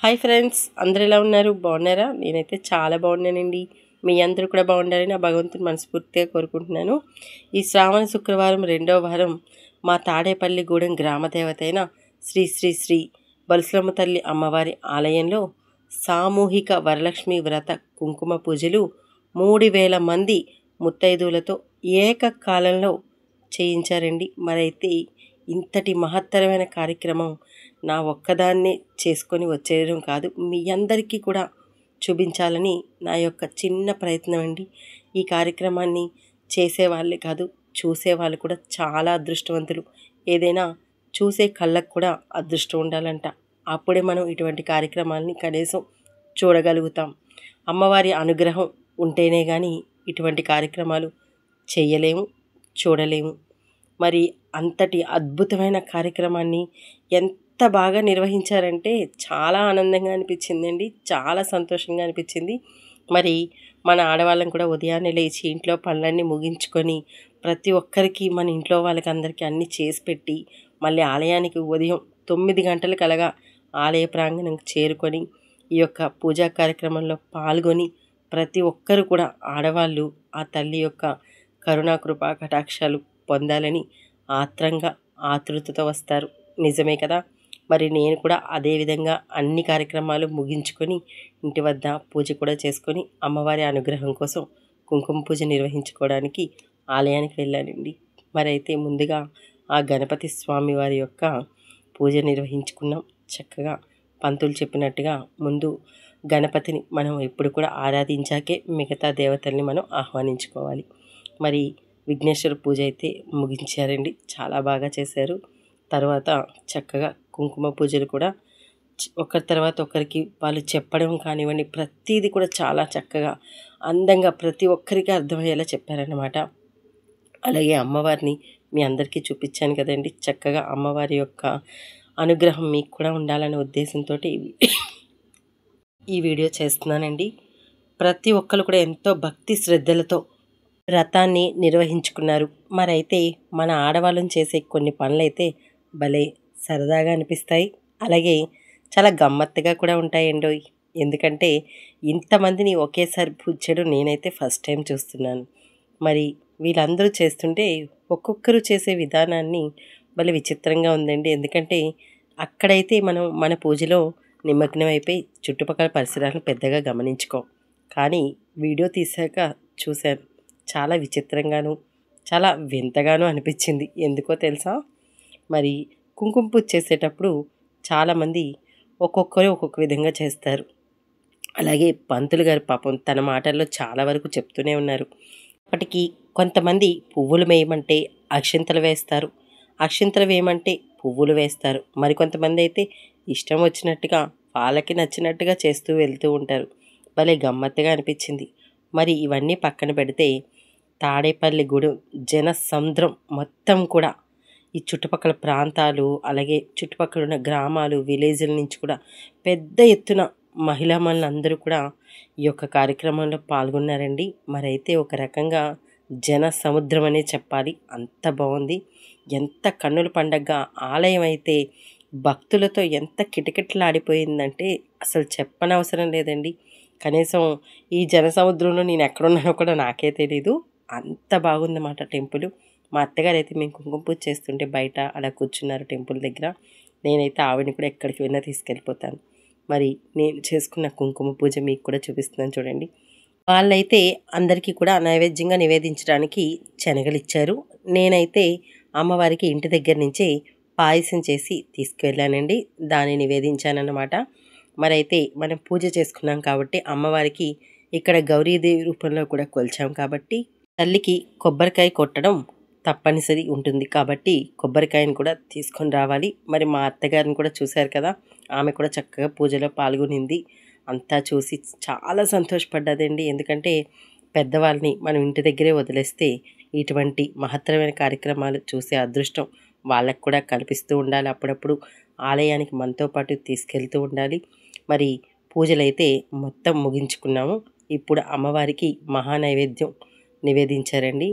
Hi friends, అందరూ ఎలా ఉన్నారు? బాగున్నారా? నేనైతే చాలా బాగున్నానండి. మీ అందరూ కూడా బాగుండాలని ఆ భగవంతుని మనస్ఫూర్తిగా కోరుకుంటున్నాను. ఈ శ్రావణ శుక్రవారం రెండవ వారం మా తాడేపల్లిగూడెం గ్రామదేవత అయిన శ్రీ శ్రీ శ్రీ బలుసులమ్మ తల్లి అమ్మవారి ఆలయంలో సామూహిక వరలక్ష్మి వ్రత కుంకుమ పూజలు 3000 మంది ముత్తైదువులతో ఏకకాలంలో చేయించారండి. మరైతే ఇంతటి మహత్తరమైన కార్యక్రమం నా ఒక్కదాన్నే చేసుకొని వచ్చేయడం కాదు, మీ అందరికీ కూడా చూపించాలని నా యొక్క చిన్న ప్రయత్నం అండి. ఈ కార్యక్రమాన్ని చేసేవాళ్ళే కాదు, చూసేవాళ్ళు కూడా చాలా అదృష్టవంతులు. ఏదైనా చూసే కళ్ళకు కూడా అదృష్టం ఉండాలంట. అప్పుడే మనం ఇటువంటి కార్యక్రమాలని కనీసం చూడగలుగుతాం. అమ్మవారి అనుగ్రహం ఉంటేనే కానీ ఇటువంటి కార్యక్రమాలు చేయలేము, చూడలేము. మరి అంతటి అద్భుతమైన కార్యక్రమాన్ని ఎంత బాగా నిర్వహించారంటే చాలా ఆనందంగా అనిపించిందండి, చాలా సంతోషంగా అనిపించింది. మరి మన ఆడవాళ్ళం కూడా ఉదయాన్నే లేచి ఇంట్లో పనులన్నీ ముగించుకొని ప్రతి ఒక్కరికి మన ఇంట్లో వాళ్ళకి అందరికీ అన్నీ చేసి పెట్టి మళ్ళీ ఆలయానికి ఉదయం 9 గంటలకు అలాగా ఆలయ ప్రాంగణంకి చేరుకొని ఈ యొక్క పూజా కార్యక్రమంలో పాల్గొని ప్రతి ఒక్కరు కూడా ఆడవాళ్ళు ఆ తల్లి యొక్క కరుణా కృపా కటాక్షాలు పొందాలని ఆత్రంగా ఆతృతతో వస్తారు. నిజమే కదా? మరి నేను కూడా అదేవిధంగా అన్ని కార్యక్రమాలు ముగించుకొని ఇంటి వద్ద పూజ కూడా చేసుకొని అమ్మవారి అనుగ్రహం కోసం కుంకుమ పూజ నిర్వహించుకోవడానికి ఆలయానికి వెళ్ళానండి. మరైతే ముందుగా ఆ గణపతి స్వామి వారి యొక్క పూజ నిర్వహించుకున్నాం. చక్కగా పంతులు చెప్పినట్టుగా ముందు గణపతిని మనం ఎప్పుడు కూడా ఆరాధించాకే మిగతా దేవతల్ని మనం ఆహ్వానించుకోవాలి. మరి విఘ్నేశ్వర పూజ అయితే ముగించారండి, చాలా బాగా చేశారు. తర్వాత చక్కగా కుంకుమ పూజలు కూడా ఒకరి తర్వాత ఒకరికి వాళ్ళు చెప్పడం కానివ్వండి, ప్రతిదీ కూడా చాలా చక్కగా అందంగా ప్రతి ఒక్కరికి అర్థమయ్యేలా చెప్పారన్నమాట. అలాగే అమ్మవారిని మీ అందరికీ చూపించాను కదండి. చక్కగా అమ్మవారి యొక్క అనుగ్రహం మీకు కూడా ఉండాలనే ఉద్దేశంతో ఈ వీడియో చేస్తున్నానండి. ప్రతి ఒక్కరు కూడా ఎంతో భక్తి శ్రద్ధలతో వ్రతాన్ని నిర్వహించుకున్నారు. మరైతే మన ఆడవాళ్ళని చేసే కొన్ని పనులైతే భలే సరదాగా అనిపిస్తాయి, అలాగే చాలా గమ్మత్తుగా కూడా ఉంటాయండోయ్. ఎందుకంటే ఇంతమందిని ఒకేసారి పూజ చేయడం నేనైతే ఫస్ట్ టైం చూస్తున్నాను. మరి వీళ్ళందరూ చేస్తుంటే ఒక్కొక్కరు చేసే విధానాన్ని భలే విచిత్రంగా ఉందండి. ఎందుకంటే అక్కడైతే మనం మన పూజలో నిమగ్నం అయిపోయి చుట్టుపక్కల పరిసరాలను పెద్దగా గమనించుకోం. కానీ వీడియో తీసాక చూశాను, చాలా విచిత్రంగాను చాలా వింతగాను అనిపించింది. ఎందుకో తెలుసా? మరి కుంకుమ పూజ చేసేటప్పుడు చాలామంది ఒక్కొక్కరు ఒక్కొక్క విధంగా చేస్తారు. అలాగే పంతులు గారు పాపం తన మాటల్లో చాలా వరకు చెప్తూనే ఉన్నారు. అప్పటికి కొంతమంది పువ్వులు వేయమంటే అక్షింతలు వేస్తారు, అక్షింతలు వేయమంటే పువ్వులు వేస్తారు. మరికొంతమంది అయితే ఇష్టం వచ్చినట్టుగా వాళ్ళకి నచ్చినట్టుగా చేస్తూ వెళ్తూ ఉంటారు. భలే గమ్మత్తుగా అనిపించింది. మరి ఇవన్నీ పక్కన పెడితే తాడేపల్లిగూడెం జన సముద్రం మొత్తం కూడా ఈ చుట్టుపక్కల ప్రాంతాలు, అలాగే చుట్టుపక్కల ఉన్న గ్రామాలు, విలేజ్ల నుంచి కూడా పెద్ద ఎత్తున మహిళామణులందరూ కూడా ఈ యొక్క కార్యక్రమంలో పాల్గొన్నారండి. మరైతే ఒక రకంగా జన సముద్రం అనే చెప్పాలి, అంత బాగుంది. ఎంత కన్నుల పండగగా ఆలయం అయితే భక్తులతో ఎంత కిటకిటలాడిపోయిందంటే అసలు చెప్పనవసరం లేదండి. కనీసం ఈ జన సముద్రంలో నేను ఎక్కడున్నానో కూడా నాకే తెలీదు, అంత బాగుందన్నమాట టెంపుల్. మా అత్తగారు అయితే మేము కుంకుమ పూజ చేస్తుంటే బయట అలా కూర్చున్నారు టెంపుల్ దగ్గర. నేనైతే ఆవిడని కూడా ఎక్కడికి వెళ్ళినా తీసుకెళ్ళిపోతాను. మరి నేను చేసుకున్న కుంకుమ పూజ మీకు కూడా చూపిస్తున్నాను చూడండి. వాళ్ళైతే అందరికీ కూడా నైవేద్యంగా నివేదించడానికి శనగలు ఇచ్చారు. నేనైతే అమ్మవారికి ఇంటి దగ్గర నుంచే పాయసం చేసి తీసుకువెళ్ళానండి, దాన్ని నివేదించానన్నమాట. మరైతే మనం పూజ చేసుకున్నాం కాబట్టి అమ్మవారికి ఇక్కడ గౌరీదేవి రూపంలో కూడా కొలిచాం కాబట్టి తల్లికి కొబ్బరికాయ కొట్టడం తప్పనిసరి ఉంటుంది. కాబట్టి కొబ్బరికాయను కూడా తీసుకొని రావాలి. మరి మా అత్తగారిని కూడా చూశారు కదా, ఆమె కూడా చక్కగా పూజలో పాల్గొనింది. అంతా చూసి చాలా సంతోషపడ్డదండి. ఎందుకంటే పెద్దవాళ్ళని మనం ఇంటి దగ్గరే వదిలేస్తే ఇటువంటి మహత్తరమైన కార్యక్రమాలు చూసే అదృష్టం వాళ్ళకు కూడా కల్పిస్తూ ఉండాలి. అప్పుడప్పుడు ఆలయానికి మనతో పాటు తీసుకెళ్తూ ఉండాలి. మరి పూజలైతే మొత్తం ముగించుకున్నాము. ఇప్పుడు అమ్మవారికి మహా నైవేద్యం నివేదించారండి.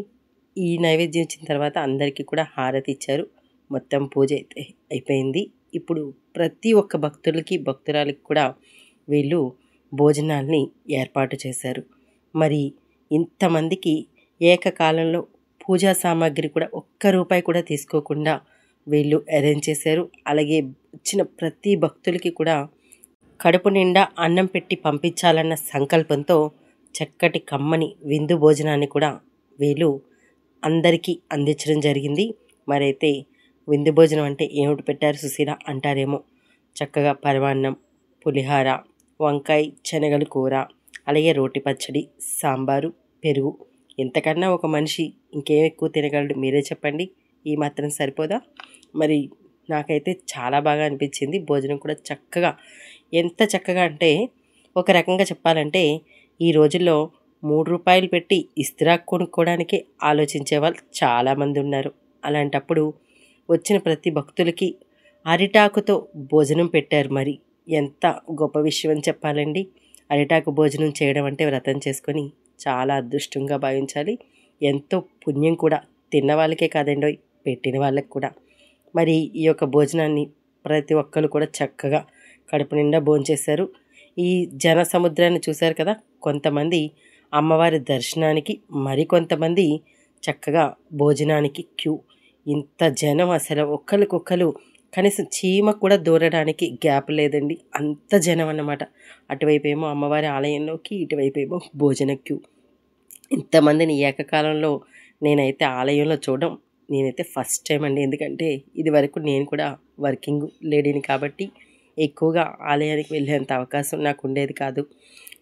ఈ నైవేద్యం ఇచ్చిన తర్వాత అందరికీ కూడా హారతి ఇచ్చారు. మొత్తం పూజ అయితే అయిపోయింది. ఇప్పుడు ప్రతి ఒక్క భక్తులకి భక్తురాలికి కూడా వీళ్ళు భోజనాల్ని ఏర్పాటు చేశారు. మరి ఇంతమందికి ఏకకాలంలో పూజా సామాగ్రి కూడా ఒక్క రూపాయి కూడా తీసుకోకుండా వీళ్ళు అరేంజ్ చేశారు. అలాగే వచ్చిన ప్రతి భక్తులకి కూడా కడుపు నిండా అన్నం పెట్టి పంపించాలన్న సంకల్పంతో చక్కటి కమ్మని విందు భోజనాన్ని కూడా వీళ్ళు అందరికీ అందించడం జరిగింది. మరైతే విందు భోజనం అంటే ఏమిటి పెట్టారు సుశీల అంటారేమో. చక్కగా పరమాన్నం, పులిహార, వంకాయ శనగల కూర, అలాగే రోటి పచ్చడి, సాంబారు, పెరుగు. ఇంతకన్నా ఒక మనిషి ఇంకేం ఎక్కువ తినగలడు మీరే చెప్పండి. ఈ మాత్రం సరిపోదా? మరి నాకైతే చాలా బాగా అనిపించింది. భోజనం కూడా చక్కగా, ఎంత చక్కగా అంటే ఒక రకంగా చెప్పాలంటే ఈ రోజుల్లో 3 రూపాయలు పెట్టి ఇస్త్రాక్ కొనుక్కోవడానికే ఆలోచించే వాళ్ళు చాలామంది ఉన్నారు. అలాంటప్పుడు వచ్చిన ప్రతి భక్తులకి అరిటాకుతో భోజనం పెట్టారు. మరి ఎంత గొప్ప విషయం అని చెప్పాలండి. అరిటాకు భోజనం చేయడం అంటే వ్రతం చేసుకొని చాలా అదృష్టంగా భావించాలి. ఎంతో పుణ్యం కూడా, తిన్న వాళ్ళకే కాదండోయ్, పెట్టిన వాళ్ళకి కూడా. మరి ఈ యొక్క భోజనాన్ని ప్రతి ఒక్కరు కూడా చక్కగా కడుపు నిండా భోంచేశారు. ఈ జన సముద్రాన్ని చూశారు కదా. కొంతమంది అమ్మవారి దర్శనానికి, మరికొంతమంది చక్కగా భోజనానికి క్యూ. ఇంత జనం అసలు ఒక్కరికొక్కరు కనీసం చీమ కూడా దూరడానికి గ్యాప్ లేదండి. అంత జనం అన్నమాట. అటువైపు ఏమో అమ్మవారి ఆలయంలోకి, ఇటువైపు ఏమో భోజన క్యూ. ఇంతమందిని ఏకకాలంలో నేనైతే ఆలయంలో చూడడం నేనైతే ఫస్ట్ టైం అండి. ఎందుకంటే ఇది వరకు నేను కూడా వర్కింగ్ లేడీని కాబట్టి ఎక్కువగా ఆలయానికి వెళ్ళేంత అవకాశం నాకు ఉండేది కాదు.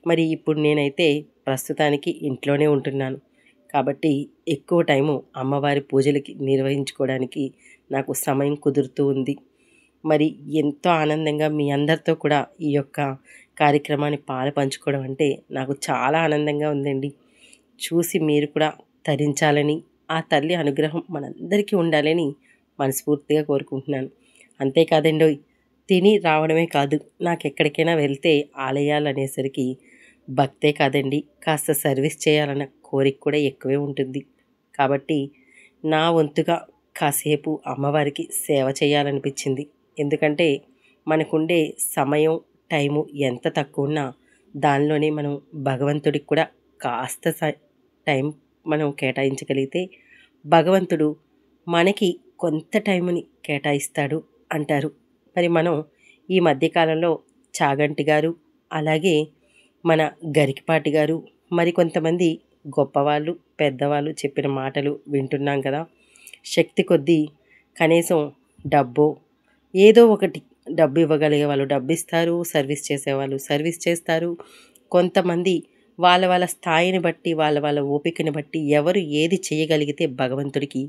మరి ఇప్పుడు నేనైతే ప్రస్తుతానికి ఇంట్లోనే ఉంటున్నాను కాబట్టి ఎక్కువ టైము అమ్మవారి పూజలకి నిర్వహించుకోవడానికి నాకు సమయం కుదురుతూ ఉంది. మరి ఎంతో ఆనందంగా మీ అందరితో కూడా ఈ యొక్క కార్యక్రమాన్ని పాలు పంచుకోవడం అంటే నాకు చాలా ఆనందంగా ఉందండి. చూసి మీరు కూడా తరించాలని, ఆ తల్లి అనుగ్రహం మనందరికీ ఉండాలని మనస్ఫూర్తిగా కోరుకుంటున్నాను. అంతేకాదండోయ్, తిని రావడమే కాదు, నాకు ఎక్కడికైనా వెళ్తే ఆలయాలు అనేసరికి భక్తే కాదండి, కాస్త సర్వీస్ చేయాలన్న కోరిక కూడా ఎక్కువే ఉంటుంది. కాబట్టి నా వంతుగా కాసేపు అమ్మవారికి సేవ చేయాలనిపించింది. ఎందుకంటే మనకుండే సమయం, టైము ఎంత తక్కువ ఉన్నా దానిలోనే మనం భగవంతుడికి కూడా కాస్త టైం మనం కేటాయించగలిగితే భగవంతుడు మనకి కొంత టైంని కేటాయిస్తాడు అంటారు. మరి మనం ఈ మధ్యకాలంలో చాగంటి గారు, అలాగే మన గరికపాటి గారు, మరికొంతమంది గొప్పవాళ్ళు, పెద్దవాళ్ళు చెప్పిన మాటలు వింటున్నాం కదా. శక్తి కొద్దీ కనీసం డబ్బో ఏదో ఒకటి, డబ్బు ఇవ్వగలిగే వాళ్ళు డబ్బు ఇస్తారు, సర్వీస్ చేసేవాళ్ళు సర్వీస్ చేస్తారు. కొంతమంది వాళ్ళ వాళ్ళ స్థాయిని బట్టి, వాళ్ళ వాళ్ళ ఓపికని బట్టి ఎవరు ఏది చేయగలిగితే భగవంతుడికి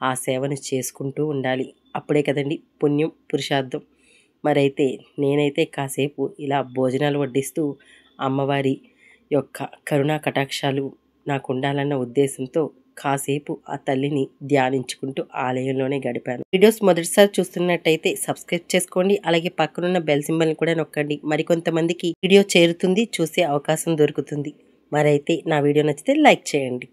ఆ సేవను చేసుకుంటూ ఉండాలి. అప్పుడే కదండి పుణ్యం, పురుషార్థం. మరైతే నేనైతే కాసేపు ఇలా భోజనాలు వడ్డిస్తూ అమ్మవారి యొక్క కరుణా కటాక్షాలు నాకు ఉండాలన్న ఉద్దేశంతో కాసేపు ఆ తల్లిని ధ్యానించుకుంటూ ఆలయంలోనే గడిపాను. వీడియోస్ మొదటిసారి చూస్తున్నట్టయితే సబ్స్క్రైబ్ చేసుకోండి. అలాగే పక్కనున్న బెల్ సింబల్ని కూడా నొక్కండి. మరికొంతమందికి వీడియో చేరుతుంది, చూసే అవకాశం దొరుకుతుంది. మరైతే నా వీడియో నచ్చితే లైక్ చేయండి.